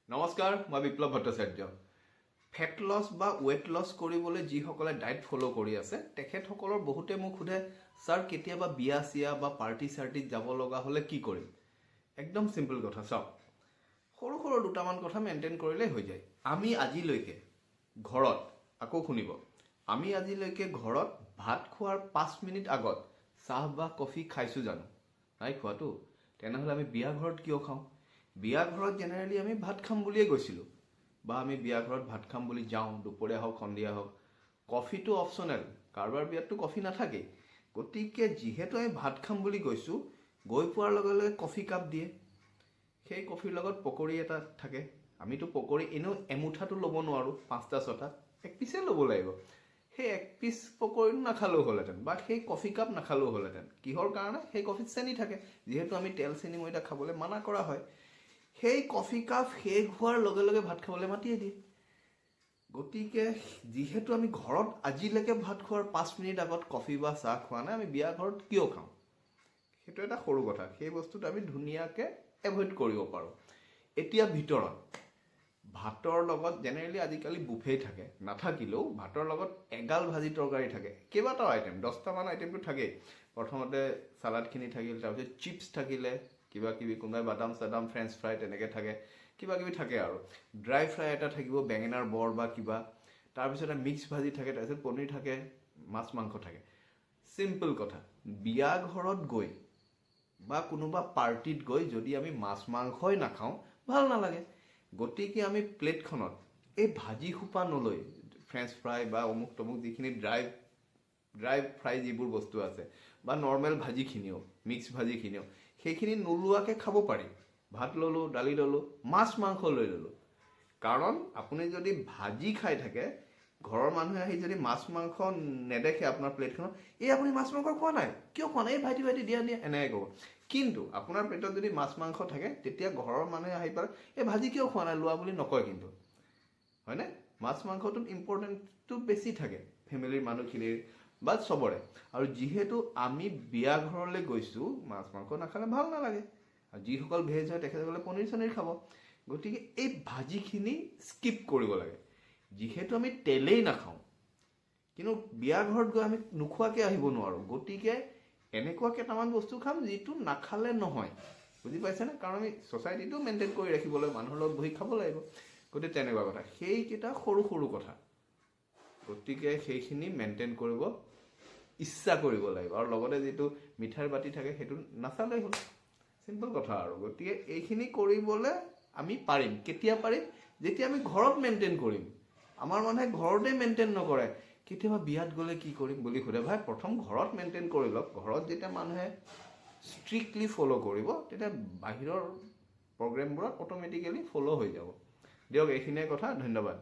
নমস্কাৰ, মই বিপ্লৱ Bhattacharya. Fat loss বা ৱেট লছ কৰিবলৈ যিসকলে ডায়েট ফ'ল' কৰি আছে তেখেতসকলৰ বহুতে মোক সোধে, ছাৰ কেতিয়াবা বিয়া চিয়া বা পাৰ্টি চাৰ্টিত যাব লগা হ'লে কি কৰিম? একদম চিম্পল কথা, চাওক, সৰু সৰু দুটামান কথা মেইনটেইন কৰিলেই হৈ যায়। আমি আজিলৈকে ঘৰত, আকৌ শুনিব, আমি আজিলৈকে ঘৰত ভাত খোৱাৰ 5 মিনিট আগত চাহ বা কফি খাইছোঁ জানো? নাই খোৱাটো। তেনেহ'লে আমি বিয়া ঘৰত কিয় খাওঁ? বিয়া ঘৰত জেনেৰেলি আমি ভাত খাম বুলিয়ে গৈছিলোঁ, বা আমি বিয়া ঘৰত ভাত খাম বুলি যাওঁ, দুপৰীয়া হওক সন্ধিয়া হওক। কফিটো অপশ্যনেল, কাৰোবাৰ বিয়াততো কফি নাথাকেই। গতিকে যিহেতু আমি ভাত খাম বুলি গৈছোঁ, গৈ পোৱাৰ লগে লগে কফি কাপ দিয়ে। সেই কফিৰ লগত পকৰি এটা থাকে। আমিতো পকৰি এনেও এমুঠাটো ল'ব নোৱাৰোঁ, 5টা 6টা, এক পিচে ল'ব লাগিব। সেই এক পিচ পকৰি নাখালেও হ'লহেঁতেন, বা সেই কফি কাপ নাখালেও হ'লহেঁতেন। কিহৰ কাৰণে? সেই কফিত চেনি থাকে, যিহেতু আমি তেল চেনি ময়দা খাবলৈ মানা কৰা হয়। সেই কফি কাপ শেষ হোৱাৰ লগে লগে ভাত খাবলৈ মাতিয়ে দিয়ে। গতিকে যিহেতু আমি ঘৰত আজিলৈকে ভাত খোৱাৰ 5 মিনিট আগত কফি বা চাহ খোৱা নাই, আমি বিয়া ঘৰত কিয় খাওঁ? সেইটো এটা সৰু কথা। সেই বস্তুটো আমি ধুনীয়াকৈ এভইড কৰিব পাৰোঁ। এতিয়া ভিতৰত ভাতৰ লগত জেনেৰেলি আজিকালি বুফে থাকে, নাথাকিলেও ভাতৰ লগত এগাল ভাজি তৰকাৰী থাকে, কেইবাটাও আইটেম, 10টামান আইটেমটো থাকেই। প্ৰথমতে চালাডখিনি থাকিল, তাৰপিছত চিপছ থাকিলে, কিবা কিবি, কোনোবাই বাদাম চাদাম, ফ্ৰেঞ্চ ফ্ৰাই তেনেকৈ থাকে, কিবা কিবি থাকে আৰু। ড্ৰাই ফ্ৰাই এটা থাকিব, বেঙেনাৰ বৰ বা কিবা। তাৰপিছতে মিক্স ভাজি থাকে, তাৰপিছত পনীৰ থাকে, মাছ মাংস থাকে। চিম্পল কথা, বিয়া ঘৰত গৈ বা কোনোবা পাৰ্টিত গৈ যদি আমি মাছ মাংসই নাখাওঁ, ভাল নালাগে। গতিকে আমি প্লেটখনত এই ভাজি সোপা নলৈ, ফ্ৰেঞ্চ ফ্ৰাই বা অমুক তমুক যিখিনি ড্ৰাই ফ্ৰাই যিবোৰ বস্তু আছে, বা নৰ্মেল ভাজিখিনিও, মিক্স ভাজিখিনিও, সেইখিনি নোলোৱাকৈ খাব পাৰি। ভাত ল'লোঁ, দালি ল'লোঁ, মাছ মাংস লৈ ল'লোঁ। কাৰণ আপুনি যদি ভাজি খাই থাকে, ঘৰৰ মানুহে আহি যদি মাছ মাংস নেদেখে আপোনাৰ প্লেটখনত, এই আপুনি মাছ মাংস খোৱা নাই, কিয় খোৱা নাই, এই ভাইটি দিয়া এনেকৈ ক'ব। কিন্তু আপোনাৰ পেটত যদি মাছ মাংস থাকে, তেতিয়া ঘৰৰ মানুহে আহি পেলাই এই ভাজি কিয় খোৱা নাই লোৱা বুলি নকয় কিন্তু, হয়নে? মাছ মাংসটোত ইম্পৰ্টেণ্টটো বেছি থাকে ফেমিলিৰ মানুহখিনিৰ বা চবৰে। আৰু যিহেতু আমি বিয়া ঘৰলৈ গৈছোঁ, মাছ মাংস নাখালে ভাল নালাগে। আৰু যিসকল ভেজ হয় তেখেতসকলে পনীৰ চনীৰ খাব। গতিকে এই ভাজিখিনি স্কিপ কৰিব লাগে। যিহেতু আমি তেলেই নাখাওঁ, কিন্তু বিয়া ঘৰত গৈ আমি নোখোৱাকৈ আহিব নোৱাৰোঁ। গতিকে এনেকুৱা কেইটামান বস্তু খাম যিটো নাখালে নহয়, বুজি পাইছেনে? কাৰণ আমি ছ'চাইটিটো মেইনটেইন কৰি ৰাখিবলৈ মানুহৰ লগত বহি খাব লাগিব। গতিকে তেনেকুৱা কথা, সেইকেইটা সৰু সৰু কথা। গতিকে সেইখিনি মেইনটেইন কৰিব ইচ্ছা কৰিব লাগিব। আৰু লগতে যিটো মিঠাইৰ বাতি থাকে, সেইটো নাচালেই হ'ল। চিম্পল কথা আৰু। গতিকে এইখিনি কৰিবলৈ আমি পাৰিম। কেতিয়া পাৰিম? যেতিয়া আমি ঘৰত মেইনটেইন কৰিম। আমাৰ মানুহে ঘৰতে মেইনটেইন নকৰে। কেতিয়াবা বিয়াত গ'লে কি কৰিম বুলি সোধে। ভাই, প্ৰথম ঘৰত মেইনটেইন কৰি লওক। ঘৰত যেতিয়া মানুহে ষ্ট্ৰিক্টলি ফ'ল' কৰিব, তেতিয়া বাহিৰৰ প্ৰগ্ৰেমবোৰত অট'মেটিকেলি ফ'ল' হৈ যাব। দিয়ক, এইখিনিয়ে কথা। ধন্যবাদ।